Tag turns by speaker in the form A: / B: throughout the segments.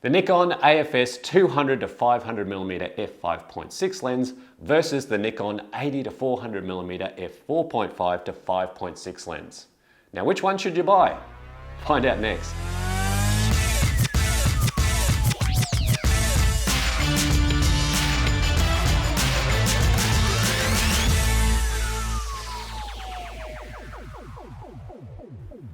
A: The Nikon AFS 200-500mm f5.6 lens versus the Nikon 80-400mm f4.5 to 5.6 lens. Now, which one should you buy? Find out next.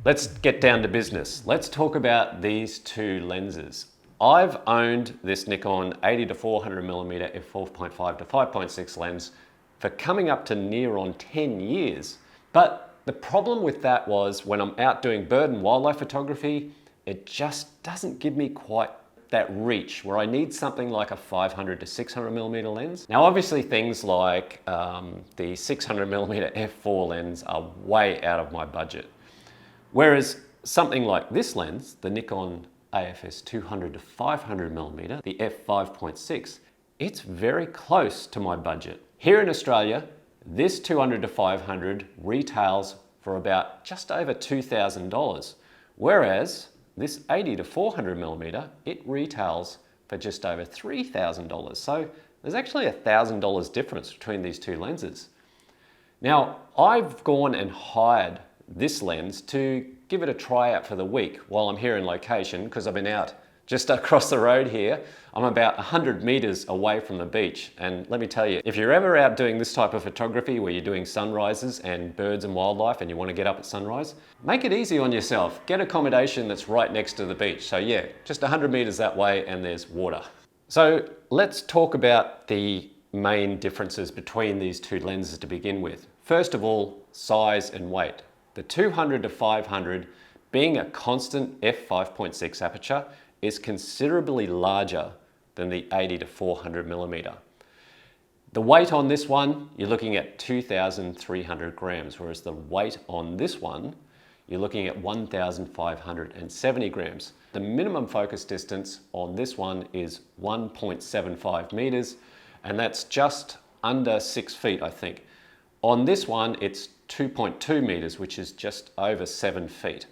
A: Let's get down to business. Let's talk about these two lenses. I've owned this Nikon 80-400mm f4.5 to 5.6 lens for coming up to near on 10 years. But the problem with that was when I'm out doing bird and wildlife photography, it just doesn't give me quite that reach where I need something like a 500 to 600mm lens. Now, obviously things like the 600mm f4 lens are way out of my budget. Whereas something like this lens, the Nikon AFS 200-500mm, the f5.6, it's very close to my budget. Here in Australia, this 200-500 retails for about just over $2,000, whereas this 80-400mm, it retails for just over $3,000. So there's actually $1,000 difference between these two lenses. Now, I've gone and hired this lens to give it a try out for the week while I'm here in location, because I've been out just across the road here. I'm about 100 meters away from the beach, and let me tell you, if you're ever out doing this type of photography where you're doing sunrises and birds and wildlife and you want to get up at sunrise, make it easy on yourself. Get accommodation that's right next to the beach. So yeah, just 100 meters that way and there's water. So let's talk about the main differences between these two lenses to begin with. First of all, size and weight. The 200-500, being a constant f5.6 aperture, is considerably larger than the 80-400mm. The weight on this one, you're looking at 2,300 grams, whereas the weight on this one, you're looking at 1,570 grams. The minimum focus distance on this one is 1.75 meters, and that's just under 6 feet, I think. On this one, it's 2.2 meters, which is just over 7 feet.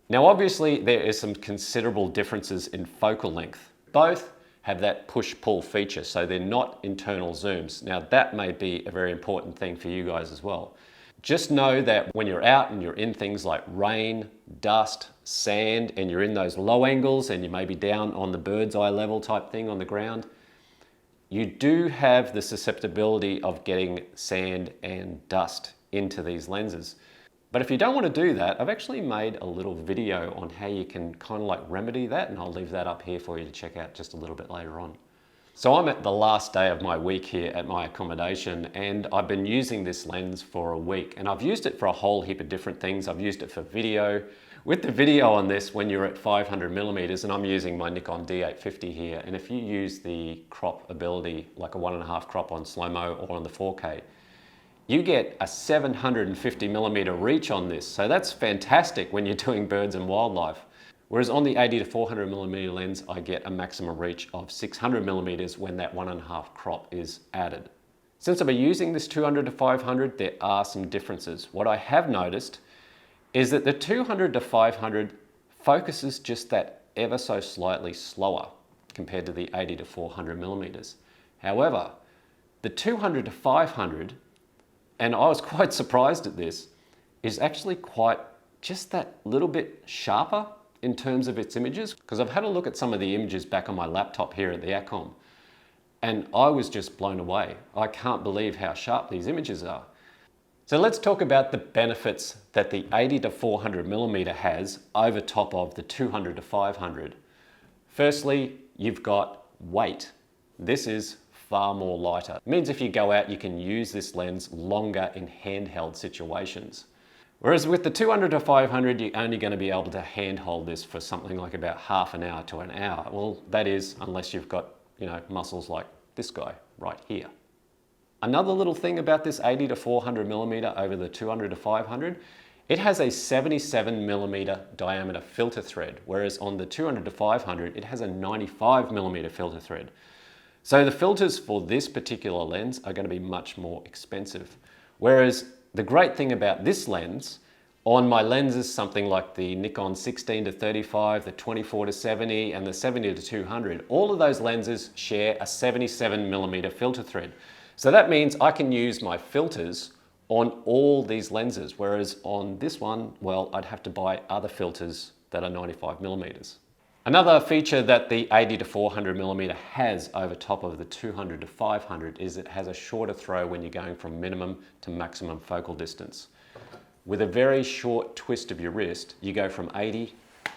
A: Now, obviously, there is some considerable differences in focal length. Both have that push-pull feature, so they're not internal zooms. Now, that may be a very important thing for you guys as well. Just know that when you're out and you're in things like rain, dust, sand, and you're in those low angles and you may be down on the bird's eye level type thing on the ground, you do have the susceptibility of getting sand and dust into these lenses. But if you don't want to do that, I've actually made a little video on how you can kind of like remedy that, and I'll leave that up here for you to check out just a little bit later on. So I'm at the last day of my week here at my accommodation, and I've been using this lens for a week, and I've used it for a whole heap of different things. I've used it for video. With the video on this, when you're at 500mm, and I'm using my Nikon D850 here, and if you use the crop ability, like a 1.5 crop on slow-mo or on the 4K, you get a 750mm reach on this. So that's fantastic when you're doing birds and wildlife. Whereas on the 80-400mm lens, I get a maximum reach of 600mm when that 1.5 crop is added. Since I've been using this 200-500, there are some differences. What I have noticed is that the 200-500 focuses just that ever so slightly slower compared to the 80-400mm. However, the 200-500, and I was quite surprised at this, is actually quite just that little bit sharper in terms of its images, because I've had a look at some of the images back on my laptop here at the Acom, and I was just blown away. I can't believe how sharp these images are. So let's talk about the benefits that the 80-400mm has over top of the 200-500. Firstly, you've got weight. This is far more lighter. It means if you go out, you can use this lens longer in handheld situations. Whereas with the 200-500, you're only going to be able to handhold this for something like about half an hour to an hour. Well, that is unless you've got, muscles like this guy right here. Another little thing about this 80-400mm over the 200-500, it has a 77mm diameter filter thread, whereas on the 200-500, it has a 95mm filter thread. So the filters for this particular lens are going to be much more expensive. Whereas the great thing about this lens, On my lenses, something like the Nikon 16-35, the 24-70, and the 70-200, all of those lenses share a 77mm filter thread. So that means I can use my filters on all these lenses, whereas on this one, well, I'd have to buy other filters that are 95mm. Another feature that the 80-400mm has over top of the 200-500 is it has a shorter throw when you're going from minimum to maximum focal distance. With a very short twist of your wrist, you go from 80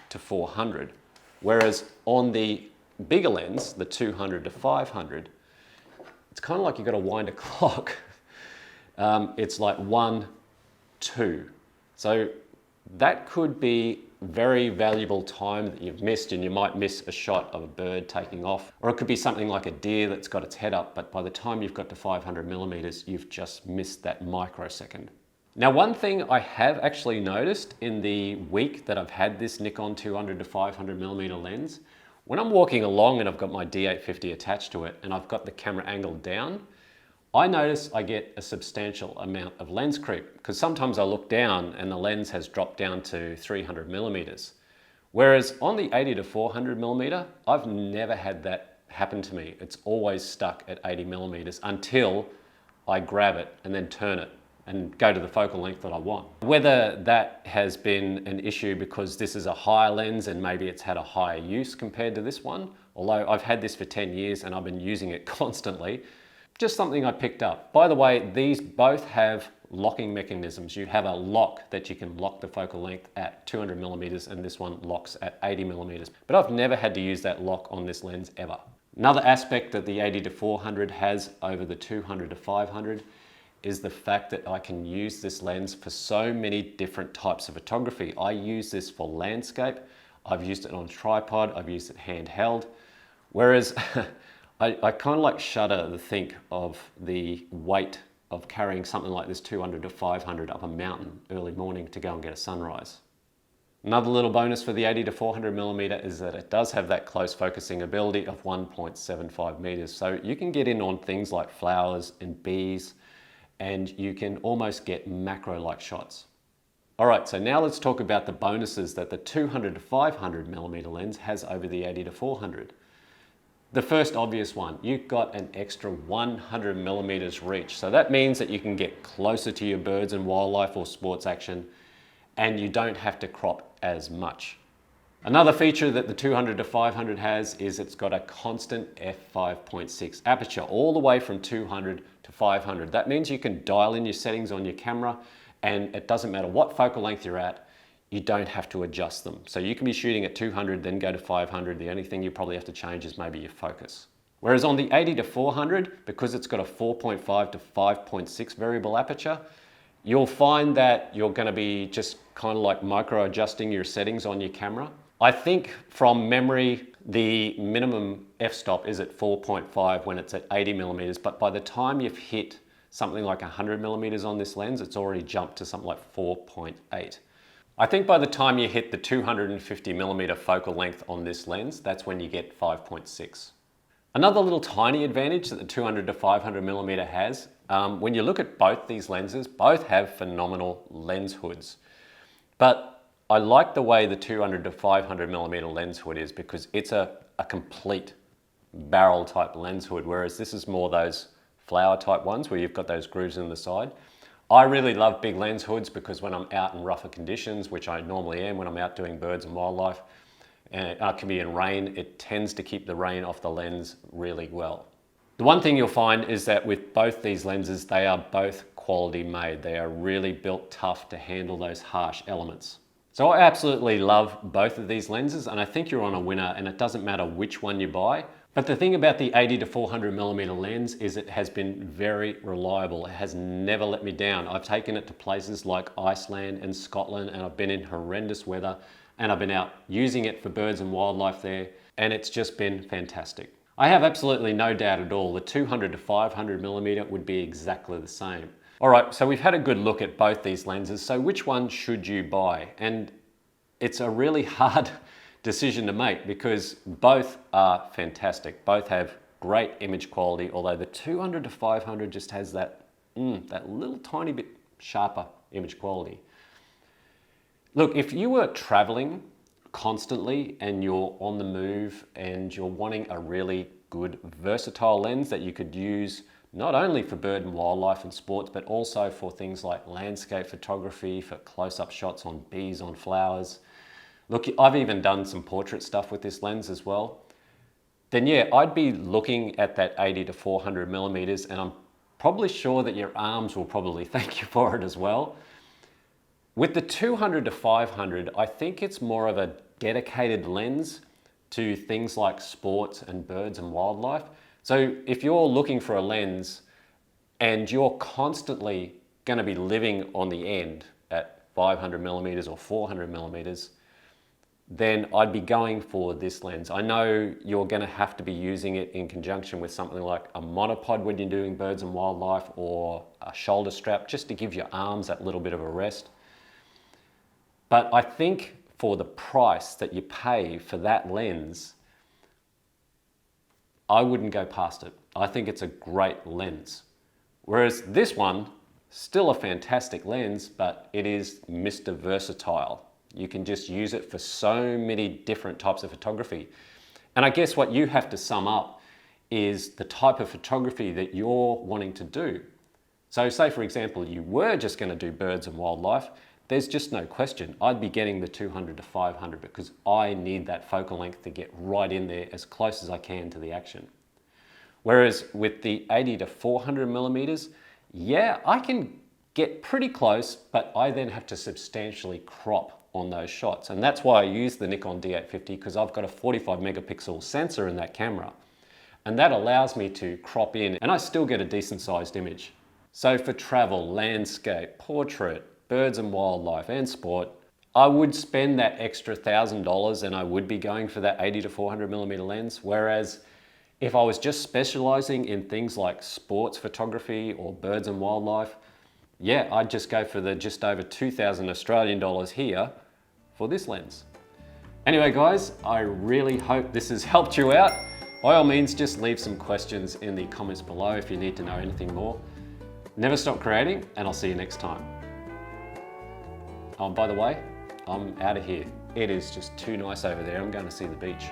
A: to 400. Whereas on the bigger lens, the 200-500, it's kind of like you've got to wind a clock. It's like 1, 2. So that could be very valuable time that you've missed, and you might miss a shot of a bird taking off. Or it could be something like a deer that's got its head up, but by the time you've got to 500mm, you've just missed that microsecond. Now, one thing I have actually noticed in the week that I've had this Nikon 200-500mm lens, when I'm walking along and I've got my D850 attached to it and I've got the camera angled down, I notice I get a substantial amount of lens creep, because sometimes I look down and the lens has dropped down to 300mm. Whereas on the 80-400mm, I've never had that happen to me. It's always stuck at 80mm until I grab it and then turn it and go to the focal length that I want. Whether that has been an issue because this is a higher lens and maybe it's had a higher use compared to this one, although I've had this for 10 years and I've been using it constantly, just something I picked up. By the way, these both have locking mechanisms. You have a lock that you can lock the focal length at 200mm, and this one locks at 80mm. But I've never had to use that lock on this lens ever. Another aspect that the 80-400 has over the 200-500 is the fact that I can use this lens for so many different types of photography. I use this for landscape, I've used it on a tripod, I've used it handheld, whereas I kind of like shudder to think of the weight of carrying something like this 200-500 up a mountain early morning to go and get a sunrise. Another little bonus for the 80-400mm is that it does have that close focusing ability of 1.75 meters. So you can get in on things like flowers and bees, and you can almost get macro-like shots. All right, so now let's talk about the bonuses that the 200-500mm lens has over the 80-400. The first obvious one, you've got an extra 100mm reach. So that means that you can get closer to your birds and wildlife or sports action, and you don't have to crop as much. Another feature that the 200-500 has is it's got a constant f5.6 aperture all the way from 200 to 500. That means you can dial in your settings on your camera, and it doesn't matter what focal length you're at, you don't have to adjust them. So you can be shooting at 200, then go to 500. The only thing you probably have to change is maybe your focus. Whereas on the 80-400, because it's got a 4.5 to 5.6 variable aperture, you'll find that you're going to be just kind of like micro adjusting your settings on your camera. I think from memory, the minimum f-stop is at 4.5 when it's at 80mm, but by the time you've hit something like 100mm on this lens, it's already jumped to something like 4.8. I think by the time you hit the 250mm focal length on this lens, that's when you get 5.6. Another little tiny advantage that the 200-500mm has, when you look at both these lenses, both have phenomenal lens hoods. But I like the way the 200-500mm lens hood is, because it's a complete barrel type lens hood, whereas this is more those flower type ones where you've got those grooves in the side. I really love big lens hoods because when I'm out in rougher conditions, which I normally am when I'm out doing birds and wildlife, and it can be in rain, it tends to keep the rain off the lens really well. The one thing you'll find is that with both these lenses, they are both quality made. They are really built tough to handle those harsh elements. So I absolutely love both of these lenses, and I think you're on a winner, and it doesn't matter which one you buy. But the thing about the 80-400mm lens is it has been very reliable. It has never let me down. I've taken it to places like Iceland and Scotland, and I've been in horrendous weather, and I've been out using it for birds and wildlife there, and it's just been fantastic. I have absolutely no doubt at all the 200-500mm would be exactly the same. All right, so we've had a good look at both these lenses. So which one should you buy? And it's a really hard decision to make because both are fantastic. Both have great image quality, although the 200-500 just has that little tiny bit sharper image quality. Look, if you were traveling constantly and you're on the move and you're wanting a really good versatile lens that you could use not only for bird and wildlife and sports, but also for things like landscape photography, for close-up shots on bees, on flowers. Look, I've even done some portrait stuff with this lens as well. Then yeah, I'd be looking at that 80-400mm, and I'm probably sure that your arms will probably thank you for it as well. With the 200-500, I think it's more of a dedicated lens to things like sports and birds and wildlife. So if you're looking for a lens and you're constantly going to be living on the end at 500mm or 400mm, then I'd be going for this lens. I know you're going to have to be using it in conjunction with something like a monopod when you're doing birds and wildlife, or a shoulder strap, just to give your arms that little bit of a rest. But I think for the price that you pay for that lens, I wouldn't go past it. I think it's a great lens. Whereas this one, still a fantastic lens, but it is Mr. Versatile. You can just use it for so many different types of photography. And I guess what you have to sum up is the type of photography that you're wanting to do. So say for example, you were just going to do birds and wildlife, there's just no question. I'd be getting the 200-500 because I need that focal length to get right in there as close as I can to the action. Whereas with the 80-400mm, yeah, I can get pretty close, but I then have to substantially crop on those shots. And that's why I use the Nikon D850, because I've got a 45 megapixel sensor in that camera. And that allows me to crop in, and I still get a decent sized image. So for travel, landscape, portrait, birds and wildlife and sport, I would spend that extra $1,000 and I would be going for that 80-400mm lens. Whereas if I was just specializing in things like sports photography or birds and wildlife, yeah, I'd just go for the just over 2,000 Australian dollars here for this lens. Anyway guys, I really hope this has helped you out. By all means, just leave some questions in the comments below if you need to know anything more. Never stop creating, and I'll see you next time. Oh, by the way, I'm out of here. It is just too nice over there. I'm going to see the beach.